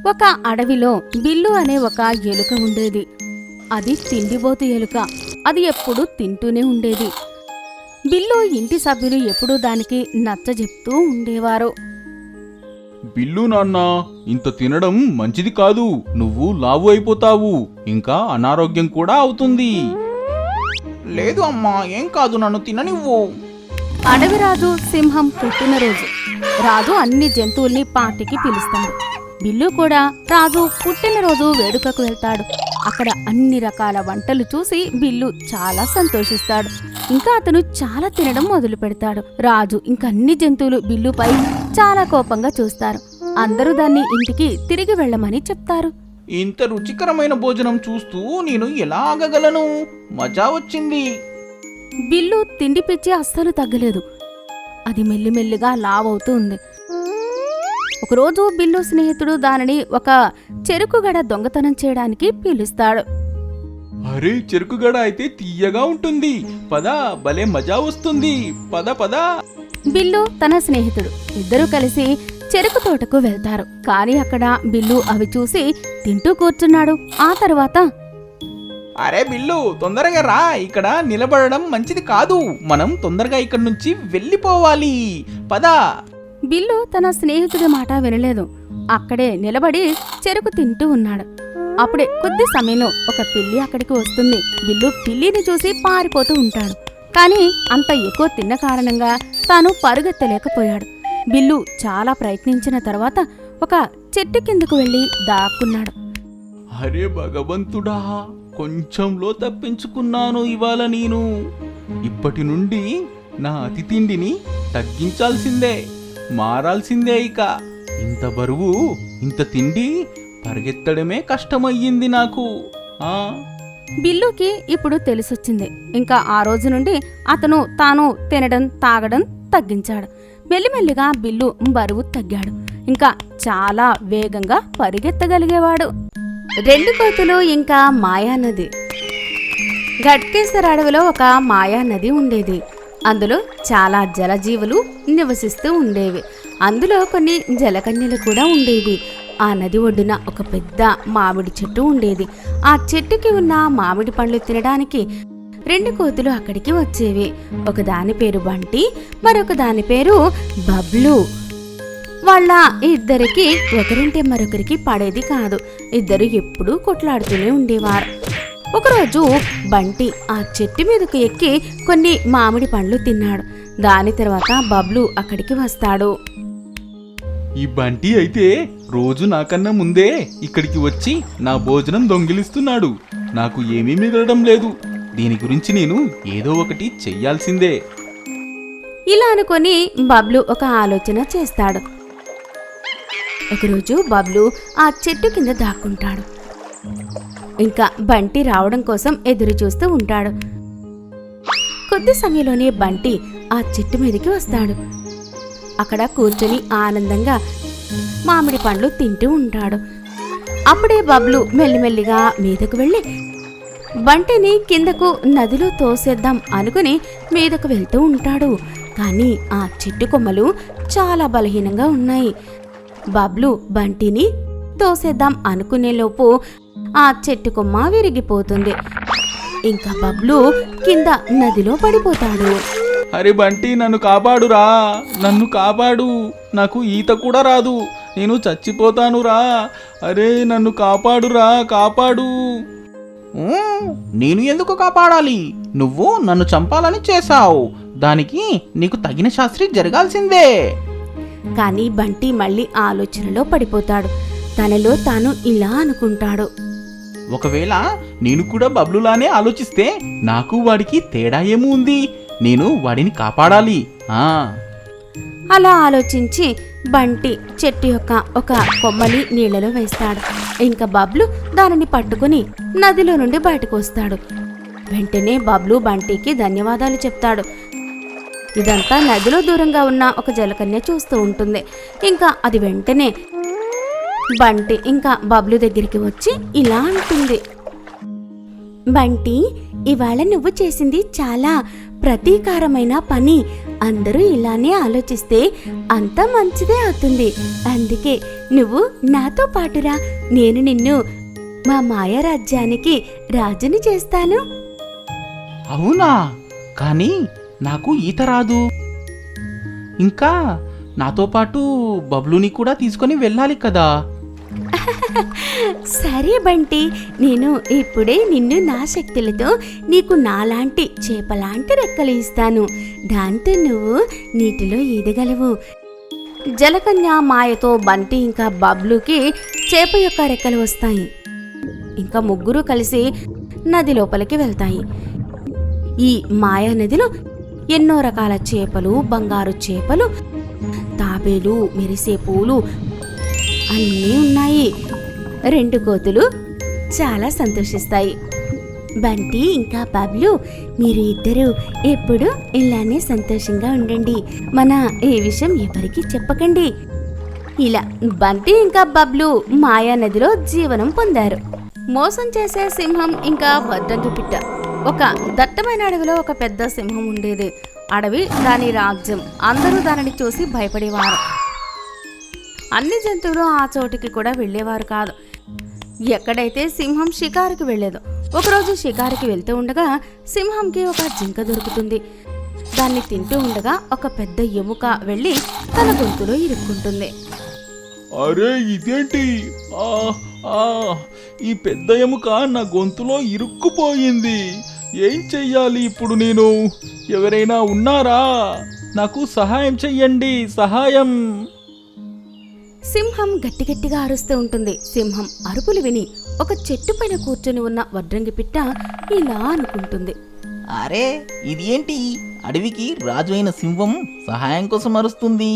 ఒక అడవిలో బిల్లు అనే ఒక ఎలుక ఉండేది. అది తిండిబోతు ఎలుక. అది ఎప్పుడూ తింటూనే ఉండేది. బిల్లు ఇంటి సభ్యులు ఎప్పుడూ దానికి నచ్చజెప్తూ ఉండేవారు. బిల్లు నాన్న, ఇంత తినడం మంచిది కాదు. నువ్వు లావు అయిపోతావు, ఇంకా అనారోగ్యం కూడా అవుతుంది. లేదు అమ్మా, ఏం కాదు, నన్ను తిననివ్వు. అడవిరాజు సింహం పుట్టినరోజు. రాజు అన్ని జంతువుల్ని పార్టీకి పిలుస్తాడు. బిల్లు కూడా రాజు పుట్టినరోజు వేడుకకు వెళ్తాడు. అక్కడ అన్ని రకాల వంటలు చూసి బిల్లు చాలా సంతోషిస్తాడు. ఇంకా అతను చాలా తినడం మొదలు పెడతాడు. రాజు ఇంకా అన్ని జంతువులు బిల్లుపై చాలా కోపంగా చూస్తారు. అందరూ దాన్ని ఇంటికి తిరిగి వెళ్ళమని చెప్తారు. ఇంత రుచికరమైన భోజనం చూస్తూ నేను ఎలా ఆగగలను? మజా వచ్చింది. బిల్లు తిండి పిచ్చి అస్సలు తగ్గలేదు. అది మెల్లిమెల్లిగా లావవుతూ ఉంది. ఒకరోజు బిల్లు స్నేహితుడు దానిని ఒక చెరుకుగడ దొంగతనం చేయడానికి పిలుస్తాడు. అరే, చెరుకుగడ అయితే తీయగా ఉంటుంది. పద, భలే మజా వస్తుంది. పద పద. బిల్లు తన స్నేహితుడు ఇద్దరూ కలిసి చెరుకు తోటకు వెళ్తారు. కానీ అక్కడ బిల్లు అవి చూసి తింటూ కూర్చున్నాడు. ఆ తర్వాత, అరే బిల్లు, తొందరగా రా. ఇక్కడ నిలబడడం మంచిది కాదు. మనం తొందరగా ఇక్కడి నుంచి వెళ్ళిపోవాలి. పద. బిల్లు తన స్నేహితుడి మాట వినలేదు. అక్కడే నిలబడి చెరుకు తింటూ ఉన్నాడు. అప్పుడే కొద్ది సమయంలో ఒక పిల్లి అక్కడికి వస్తుంది. బిల్లు పిల్లిని చూసి పారిపోతూ ఉంటాడు. కానీ అంత ఎక్కువ తిన్న కారణంగా తాను పరుగెత్తలేకపోయాడు. బిల్లు చాలా ప్రయత్నించిన తర్వాత ఒక చెట్టు కిందకు వెళ్లి దాక్కున్నాడు. అరే భగవంతుడా, కొంచెంలో తప్పించుకున్నాను ఇవాళ నేను. ఇప్పటి నుండి నా అతి తిండిని తగ్గించాల్సిందే, మారాల్సిందే. ఇక ఇంత బరువు, ఇంత తిండి పరిగెత్తడమే కష్టమయ్యింది నాకు. బిల్లుకి ఇప్పుడు తెలిసొచ్చింది. ఇంకా ఆ రోజు నుండి అతను తాను తినడం తాగడం తగ్గించాడు. మెల్లిమెల్లిగా బిల్లు బరువు తగ్గాడు. ఇంకా చాలా వేగంగా పరిగెత్తగలిగేవాడు. 2 కోతులు ఇంకా మాయానది. గట్కేసర్ అడవిలో ఒక మాయానది ఉండేది. అందులో చాలా జలజీవులు నివసిస్తూ ఉండేవి. అందులో కొన్ని జలకన్యలు కూడా ఉండేవి. ఆ నది ఒడ్డున ఒక పెద్ద మామిడి చెట్టు ఉండేది. ఆ చెట్టుకి ఉన్న మామిడి పండ్లు తినడానికి 2 కోతులు అక్కడికి వచ్చేవి. ఒకదాని పేరు బంటి, మరొక దాని పేరు బబ్లు. వాళ్ళ ఇద్దరికి ఒకరింటే మరొకరికి పడేది కాదు. ఇద్దరు ఎప్పుడూ కొట్లాడుతూనే ఉండేవారు. ఒకరోజు బంటి ఆ చెట్టు మీదకు ఎక్కి కొన్ని మామిడి పండ్లు తిన్నాడు. దాని తర్వాత బబ్లు అక్కడికి వస్తాడు. ఈ బంటి అయితే రోజు నాకన్నా ముందే ఇక్కడికి వచ్చి నా భోజనం దొంగిలిస్తున్నాడు. నాకు ఏమీ మిగలడం లేదు. దీని గురించి నేను ఏదో ఒకటి చెయ్యాల్సిందే. ఇలా అనుకొని బబ్లు ఒక ఆలోచన చేస్తాడు. ఒకరోజు బబ్లు ఆ చెట్టు కింద దాక్కుంటాడు. ఇంకా బంటి రావడం కోసం ఎదురు చూస్తూ ఉంటాడు. కొద్ది సమయంలోనే బంటి ఆ చెట్టు మీదకి వస్తాడు. అక్కడ కూర్చొని ఆనందంగా మామిడి పండ్లు తింటూ ఉంటాడు. అప్పుడే బబ్లు మెల్లిమెల్లిగా మీదకు వెళ్ళి బంటిని కిందకు నదిలో తోసేద్దాం అనుకుని మీదకు వెళ్తూ ఉంటాడు. కానీ ఆ చెట్టు కొమ్మలు చాలా బలహీనంగా ఉన్నాయి. బబ్లు బంటిని తోసేద్దాం అనుకునేలోపు ఆ చెట్టు కొమ్మ విరిగిపోతుంది. ఇంకా బబ్లు కింద నదిలో పడిపోతాడు. అరే బంటి, నన్ను కాపాడురా, నన్ను కాపాడు. నాకు ఈత కూడా రాదు, నేను చచ్చిపోతానురా. అరే నన్ను కాపాడురా, కాపాడు. నేను ఎందుకు కాపాడాలి? నువ్వు నన్ను చంపాలని చేశావు. దానికి నీకు తగిన శాస్త్రి జరగాల్సిందే. కానీ బంటి మళ్ళీ ఆలోచనలో పడిపోతాడు. తనలో తాను ఇలా అనుకుంటాడు. ఒకవేళ నేను కూడా బబ్లులానే ఆలోచిస్తే నాకు వాడికి తేడా ఏమూ ఉంది? నేను వాడిని కాపాడాలి. అలా ఆలోచించి బంటి చెట్టు యొక్క ఒక కొమ్మని నీళ్లలో వేస్తాడు. ఇంకా బబ్లు దానిని పట్టుకుని నదిలో నుండి బయటకు వస్తాడు. వెంటనే బబ్లు బంటికి ధన్యవాదాలు చెప్తాడు. ఇదంతా నదిలో దూరంగా ఉన్న ఒక జలకన్య చూస్తూ ఉంటుంది. ఇంకా అది వెంటనే బంటి ఇంకా బబ్లు దగ్గరికి వచ్చి ఇలా అంటుంది. బంటి, ఇవాళ నువ్వు చేసింది చాలా ప్రతీకారమైన పని. అందరూ ఇలానే ఆలోచిస్తే అంతా మంచిదే అవుతుంది. అందుకే నువ్వు నాతో పాటురా, నేను నిన్ను మా మాయా రాజ్యానికి రాజుని చేస్తాను. అవునా? కానీ నాకు ఈత రాదు. ఇంకా నాతో పాటు బబ్లుని కూడా తీసుకొని వెళ్ళాలి కదా. సరే బంటి, నేను ఇప్పుడే నిన్ను నా శక్తులతో నీకు నాలాంటి చేపలాంటి రెక్కలు ఇస్తాను. దాంతో నువ్వు నీటిలో ఈదగలవు. జలకన్య మాయతో బంటి ఇంకా బబ్లుకి చేప యొక్క రెక్కలు వస్తాయి. ఇంకా ముగ్గురు కలిసి నది లోపలికి వెళ్తాయి. ఈ మాయా నదిలో ఎన్నో రకాల చేపలు, బంగారు చేపలు, తాబేలు, మెరిసే పూలు అన్నీ ఉన్నాయి. 2 కోతులు చాలా సంతోషిస్తాయి. బంటి ఇంకా బబ్లు, మీరు ఇద్దరు ఎప్పుడు ఇలానే సంతోషంగా ఉండండి. మన ఈ విషయం ఎవరికీ చెప్పకండి. ఇలా బంటి ఇంకా బబ్లు మాయా నదిలో జీవనం పొందారు. మోసం చేసే సింహం ఇంకా వడ్రంగి పిట్ట. ఒక దట్టమైన అడవిలో ఒక పెద్ద సింహం ఉండేది. అడవి దాని రాజ్యం. అందరూ దానిని చూసి భయపడేవారు. అన్ని జంతువులు ఆ చోటికి కూడా వెళ్ళేవారు కాదు. ఎక్కడైతే సింహం షికారుకి వెళ్ళేదో. ఒకరోజు షికారుకి వెళ్తూ ఉండగా సింహంకి ఒక జింక దొరుకుతుంది. దాన్ని తింటూ ఉండగా ఒక పెద్ద ఎముక వెళ్ళి తన గొంతులో ఇరుక్కుంటుంది. అరే ఇదేంటి? ఈ పెద్ద ఎముక నా గొంతులో ఇరుక్కుపోయింది. ఏం చెయ్యాలి ఇప్పుడు నేను? ఎవరైనా ఉన్నారా? నాకు సహాయం చెయ్యండి, సహాయం. సింహం గట్టిగట్టిగా అరుస్తూ ఉంటుంది. సింహం అరుపులు విని ఒక చెట్టు పైన కూర్చొని ఉన్న వడ్రంగి పిట్ట ఇలా అనుకుంటుంది. అరే ఇది ఏంటి? అడవికి రాజు అయిన సింహం సహాయం కోసం అరుస్తుంది.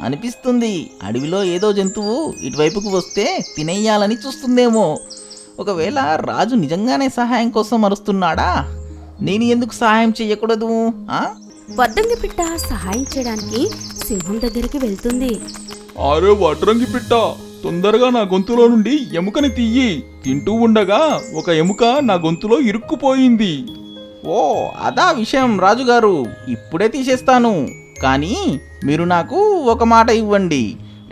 అనిపిస్తుంది అడవిలో ఏదో జంతువు ఇటువైపుకు వస్తే తినేయాలని చూస్తుందేమో. ఒకవేళ రాజు నిజంగానే సహాయం కోసం అరుస్తున్నాడా? నేను ఎందుకు సహాయం చెయ్యకూడదు? వడ్రంగి పిట్ట సహాయం చేయడానికి సింహం దగ్గరికి వెళ్తుంది. అరే వడ్రంగి పిట్ట, తొందరగా నా గొంతులో నుండి ఎముకని తీయి. తింటూ ఉండగా ఒక ఎముక నా గొంతులో ఇరుక్కుపోయింది. ఓ అదా విషయం రాజుగారు, ఇప్పుడే తీసేస్తాను. కానీ మీరు నాకు ఒక మాట ఇవ్వండి.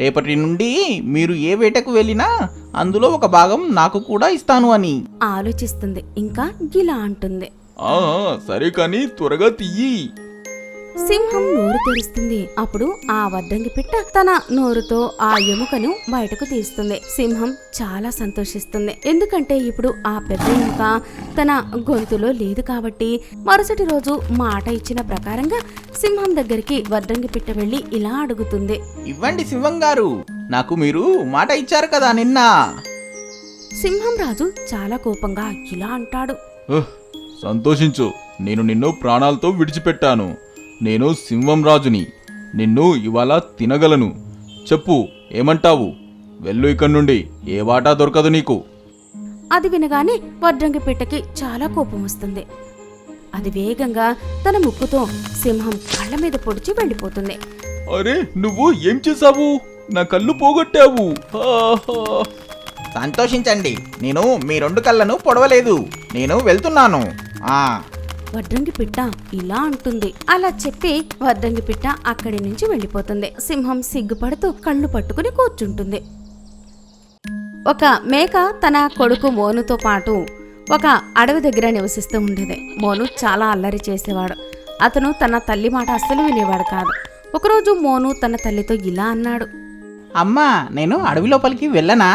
రేపటి నుండి మీరు ఏ వేటకు వెళ్ళినా అందులో ఒక భాగం నాకు కూడా ఇస్తాను అని. ఆలోచిస్తుంది. ఇంకా ఇలా అంటుంది. సరే కానీ త్వరగా తీయి. సింహం నోరు తెరుస్తుంది. అప్పుడు ఆ వడ్రంగి పిట్ట తన నోరుతో ఆ ఎముకను బయటకు తీస్తుంది. సింహం చాలా సంతోషిస్తుంది. ఎందుకంటే ఇప్పుడు ఆ పెద్ద ఎముక తన గొంతులో లేదు కాబట్టి. మరుసటి రోజు మాట ఇచ్చిన ప్రకారంగా సింహం దగ్గరికి వడ్రంగి పిట్ట వెళ్లి ఇలా అడుగుతుంది. ఇవ్వండి సింహం గారు, నాకు మీరు మాట ఇచ్చారు కదా నిన్న. సింహం రాజు చాలా కోపంగా ఇలా అంటాడు. సంతోషించు, నేను నిన్ను ప్రాణాలతో విడిచిపెట్టాను. నేను సింహం రాజుని. నిన్ను ఇవాళ తినగలను. చెప్పు, ఏమంటావు? వెళ్ళు ఇక్కడి నుండి. ఏ వాటా దొరకదు నీకు. అది వినగానే వడ్రంగి పిట్టకి చాలా కోపం వస్తుంది. అది వేగంగా తన ముక్కుతో సింహం కళ్ళ మీద పొడిచి వెళ్ళిపోతుంది. అరే నువ్వు ఏం చేశావు? నా కళ్ళు పోగొట్టావు. సంతోషించండి, నేను మీ 2 కళ్ళను పొడవలేదు. నేను వెళ్తున్నాను. వడ్రంగి పిట్ట ఇలా అంటుంది. అలా చెప్పి వడ్రంగి పిట్ట అక్కడి నుంచి వెళ్ళిపోతుంది. సింహం సిగ్గుపడుతూ కళ్ళు పట్టుకుని కూర్చుంటుంది. ఒక మేక తన కొడుకు మోనుతో పాటు ఒక అడవి దగ్గర నివసిస్తూ ఉండేది. మోను చాలా అల్లరి చేసేవాడు. అతను తన తల్లి మాట అస్సలు వినేవాడు కాదు. ఒకరోజు మోను తన తల్లితో ఇలా అన్నాడు. అమ్మా, నేను అడవి లోపలికి వెళ్ళనా?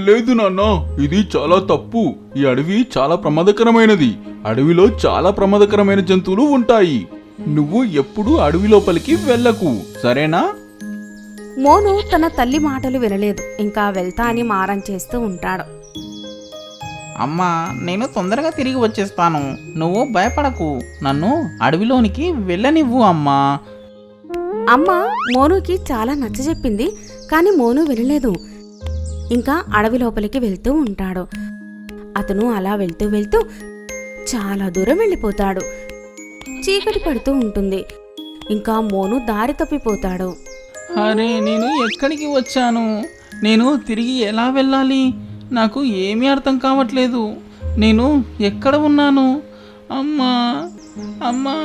లేదు నాన్న, ఇది చాలా తప్పు. ఈ అడవి చాలా ప్రమాదకరమైనది. అడవిలో చాలా ప్రమాదకరమైన జంతువులు ఉంటాయి. నువ్వు ఎప్పుడూ అడవి లోపలికి వెళ్ళకు, సరేనా? మోను తన తల్లి మాటలు వినలేదు. ఇంకా వెళ్తా అని మారం చేస్తూ ఉంటాడు. అమ్మా, నేను తొందరగా తిరిగి వచ్చేస్తాను. నువ్వు భయపడకు. నన్ను అడవిలోనికి వెళ్ళనివ్వు అమ్మా. అమ్మ మోనుకి చాలా నచ్చజెప్పింది. కానీ మోను వినలేదు. ఇంకా అడవి లోపలికి వెళ్తూ ఉంటాడు. అతను అలా వెళ్తూ వెళ్తూ చాలా దూరం వెళ్ళిపోతాడు. చీకటి పడుతూ ఉంటుంది. ఇంకా మోను దారి తప్పిపోతాడు. అరే, నేను ఎక్కడికి వచ్చాను? నేను తిరిగి ఎలా వెళ్ళాలి? నాకు ఏమీ అర్థం కావట్లేదు. నేను ఎక్కడ ఉన్నాను? అమ్మా, అమ్మా.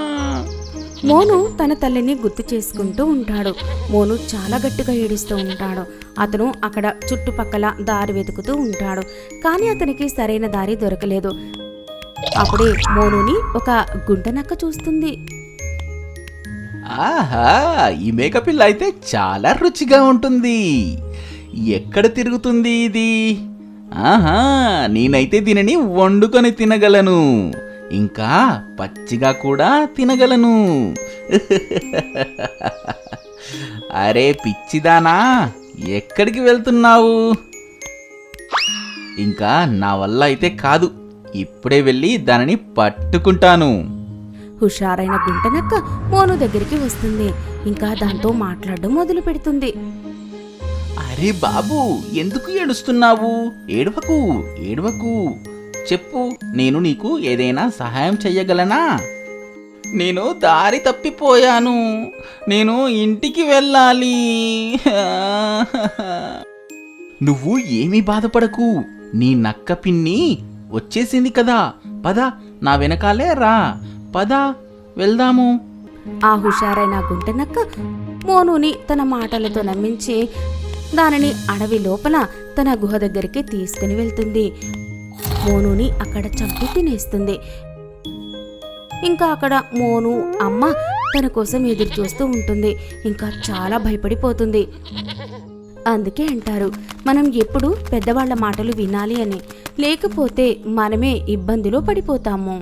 మోను తన తల్లిని గుర్తు చేసుకుంటూ ఉంటాడు. మోను చాలా గట్టిగా ఏడుస్తూ ఉంటాడు. అతను అక్కడ చుట్టుపక్కల దారి వెతుకుతూ ఉంటాడు. కానీ అతనికి సరైన దారి దొరకలేదు. అప్పుడే మోనుని ఒక గుంటనక్క చూస్తుంది. ఆహా, ఈ మేకపిల్ల అయితే చాలా రుచిగా ఉంటుంది. ఎక్కడ తిరుగుతుంది ఇది? ఆహా, నేనైతే దీనిని వండుకొని తినగలను, ఇంకా పచ్చిగా కూడా తినగలను. అరే పిచ్చిదానా, ఎక్కడికి వెళ్తున్నావు? ఇంకా నా వల్ల అయితే కాదు, ఇప్పుడే వెళ్ళి దానిని పట్టుకుంటాను. హుషారైన గుంటనక్క మోను దగ్గరికి వస్తుంది. ఇంకా దాంతో మాట్లాడడం మొదలు పెడుతుంది. అరే బాబు, ఎందుకు ఏడుస్తున్నావు? ఏడవకు ఏడవకు, చెప్పు, నేను నీకు ఏదైనా సహాయం చెయ్యగలనా? నేను దారి తప్పిపోయాను, నేను ఇంటికి వెళ్ళాలి. నువ్వు ఏమీ బాధపడకు, నీ నక్క పిన్ని వచ్చేసింది కదా. పద, నా వెనకాలే రా, పద వెళ్దాము. ఆ హుషారైన గుంటనక్క మోనుని తన మాటలతో నమ్మించి దానిని అడవి లోపల తన గుహ దగ్గరికి తీసుకుని వెళ్తుంది. మోనుని అక్కడ చంపి తినేస్తుంది. ఇంకా అక్కడ మోను అమ్మ తన కోసం ఎదురు చూస్తూ ఉంటుంది. ఇంకా చాలా భయపడిపోతుంది. అందుకే అంటారు, మనం ఎప్పుడు పెద్దవాళ్ల మాటలు వినాలి అని, లేకపోతే మనమే ఇబ్బందిలో పడిపోతాము.